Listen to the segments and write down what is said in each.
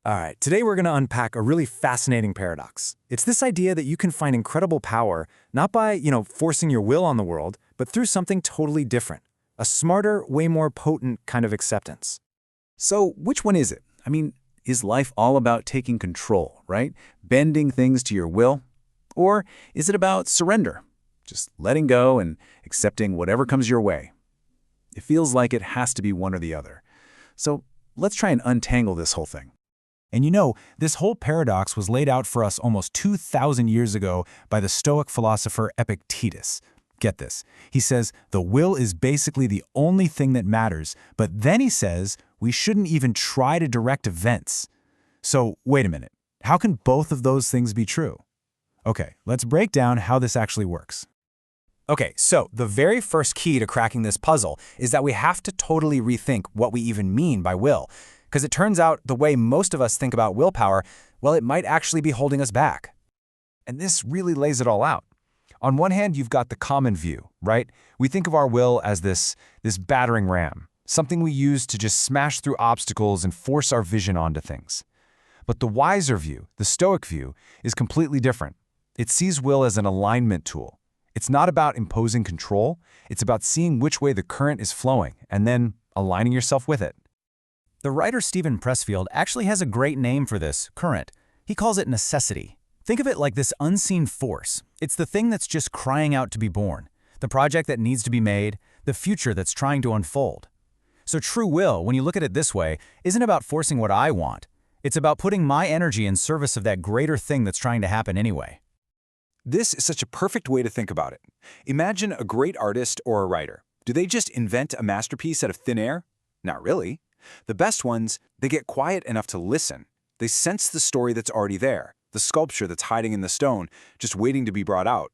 All right, today we're going to unpack a really fascinating paradox. It's this idea that you can find incredible power not by, forcing your will on the world, but through something totally different. A smarter, way more potent kind of acceptance. So which one is it? I mean, is life all about taking control, right? Bending things to your will? Or is it about surrender? Just letting go and accepting whatever comes your way? It feels like it has to be one or the other. So let's try and untangle this whole thing. And this whole paradox was laid out for us almost 2,000 years ago by the Stoic philosopher Epictetus. Get this. He says the will is basically the only thing that matters, but then he says we shouldn't even try to direct events. So wait a minute. How can both of those things be true? Okay, let's break down how this actually works. Okay, so the very first key to cracking this puzzle is that we have to totally rethink what we even mean by will. Because it turns out the way most of us think about willpower, well, it might actually be holding us back. And this really lays it all out. On one hand, you've got the common view, right? We think of our will as this battering ram, something we use to just smash through obstacles and force our vision onto things. But the wiser view, the Stoic view, is completely different. It sees will as an alignment tool. It's not about imposing control, it's about seeing which way the current is flowing and then aligning yourself with it. The writer Stephen Pressfield actually has a great name for this, current. He calls it necessity. Think of it like this unseen force. It's the thing that's just crying out to be born, the project that needs to be made, the future that's trying to unfold. So true will, when you look at it this way, isn't about forcing what I want. It's about putting my energy in service of that greater thing that's trying to happen anyway. This is such a perfect way to think about it. Imagine a great artist or a writer. Do they just invent a masterpiece out of thin air? Not really. The best ones, they get quiet enough to listen. They sense the story that's already there, the sculpture that's hiding in the stone, just waiting to be brought out.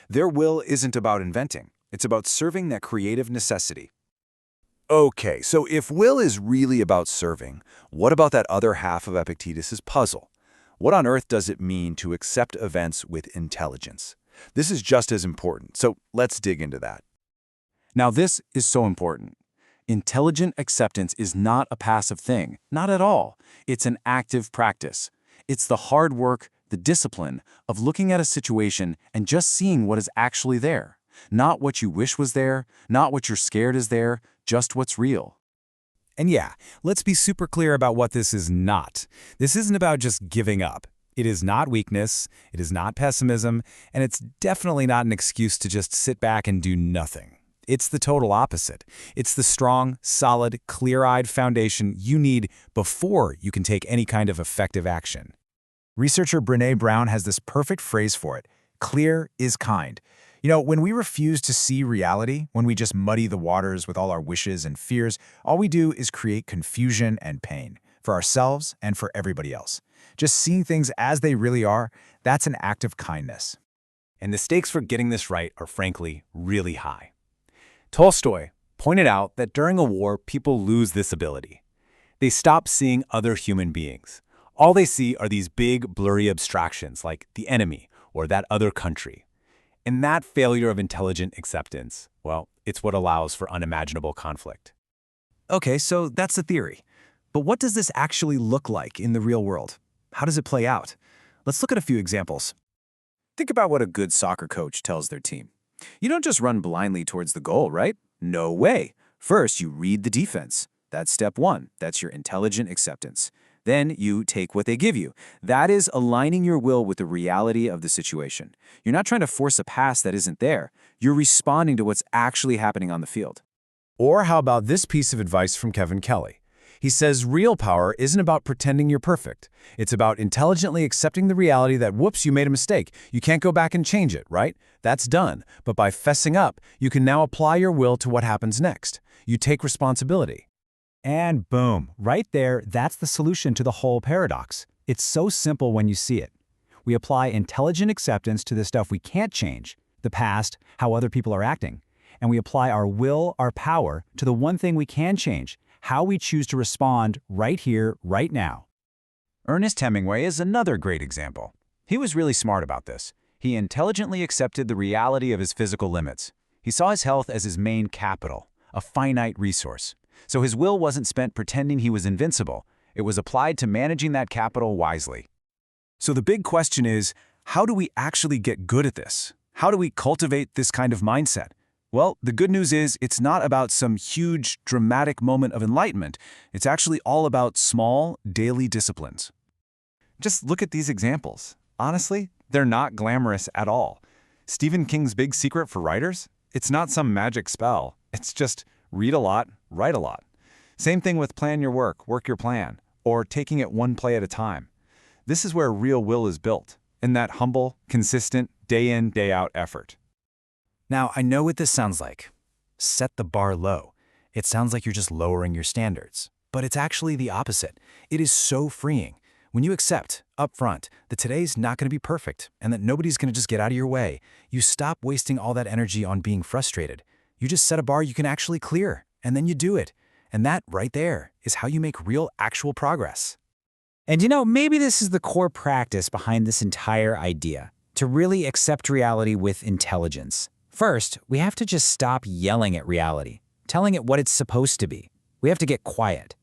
Their will isn't about inventing. It's about serving that creative necessity. Okay, so if will is really about serving, what about that other half of Epictetus's puzzle? What on earth does it mean to accept events with intelligence? This is just as important, so let's dig into that. Now, this is so important. Intelligent acceptance is not a passive thing, not at all. It's an active practice. It's the hard work, the discipline of looking at a situation and just seeing what is actually there. Not what you wish was there, not what you're scared is there, just what's real. And yeah, let's be super clear about what this is not. This isn't about just giving up. It is not weakness, it is not pessimism, and it's definitely not an excuse to just sit back and do nothing. It's the total opposite. It's the strong, solid, clear-eyed foundation you need before you can take any kind of effective action. Researcher Brené Brown has this perfect phrase for it: clear is kind. When we refuse to see reality, when we just muddy the waters with all our wishes and fears, all we do is create confusion and pain for ourselves and for everybody else. Just seeing things as they really are, that's an act of kindness. And the stakes for getting this right are frankly really high. Tolstoy pointed out that during a war, people lose this ability. They stop seeing other human beings. All they see are these big, blurry abstractions like the enemy or that other country. And that failure of intelligent acceptance, well, it's what allows for unimaginable conflict. Okay, so that's the theory. But what does this actually look like in the real world? How does it play out? Let's look at a few examples. Think about what a good soccer coach tells their team. You don't just run blindly towards the goal, right? No way. First, you read the defense. That's step one. That's your intelligent acceptance. Then you take what they give you. That is aligning your will with the reality of the situation. You're not trying to force a pass that isn't there. You're responding to what's actually happening on the field. Or how about this piece of advice from Kevin Kelly? He says real power isn't about pretending you're perfect. It's about intelligently accepting the reality that, whoops, you made a mistake. You can't go back and change it, right? That's done. But by fessing up, you can now apply your will to what happens next. You take responsibility. And boom, right there, that's the solution to the whole paradox. It's so simple when you see it. We apply intelligent acceptance to the stuff we can't change, the past, how other people are acting. And we apply our will, our power, to the one thing we can change, how we choose to respond right here, right now. Ernest Hemingway is another great example. He was really smart about this. He intelligently accepted the reality of his physical limits. He saw his health as his main capital, a finite resource. So his will wasn't spent pretending he was invincible. It was applied to managing that capital wisely. So the big question is, how do we actually get good at this? How do we cultivate this kind of mindset? Well, the good news is it's not about some huge, dramatic moment of enlightenment. It's actually all about small, daily disciplines. Just look at these examples. Honestly, they're not glamorous at all. Stephen King's big secret for writers? It's not some magic spell. It's just read a lot, write a lot. Same thing with plan your work your plan, or taking it one play at a time. This is where real will is built, in that humble, consistent, day in, day out effort. Now, I know what this sounds like. Set the bar low. It sounds like you're just lowering your standards. But it's actually the opposite. It is so freeing. When you accept, up front, that today's not going to be perfect and that nobody's going to just get out of your way, you stop wasting all that energy on being frustrated. You just set a bar you can actually clear, and then you do it. And that, right there, is how you make real, actual progress. And maybe this is the core practice behind this entire idea, to really accept reality with intelligence. First, we have to just stop yelling at reality, telling it what it's supposed to be. We have to get quiet.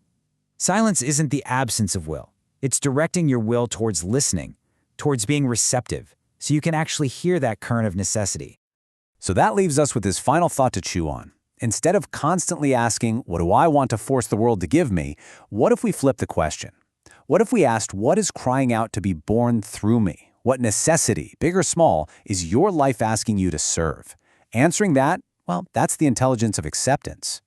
Silence isn't the absence of will. It's directing your will towards listening, towards being receptive, so you can actually hear that current of necessity. So that leaves us with this final thought to chew on. Instead of constantly asking, what do I want to force the world to give me, what if we flip the question? What if we asked, what is crying out to be born through me? What necessity, big or small, is your life asking you to serve? Answering that, well, that's the intelligence of acceptance.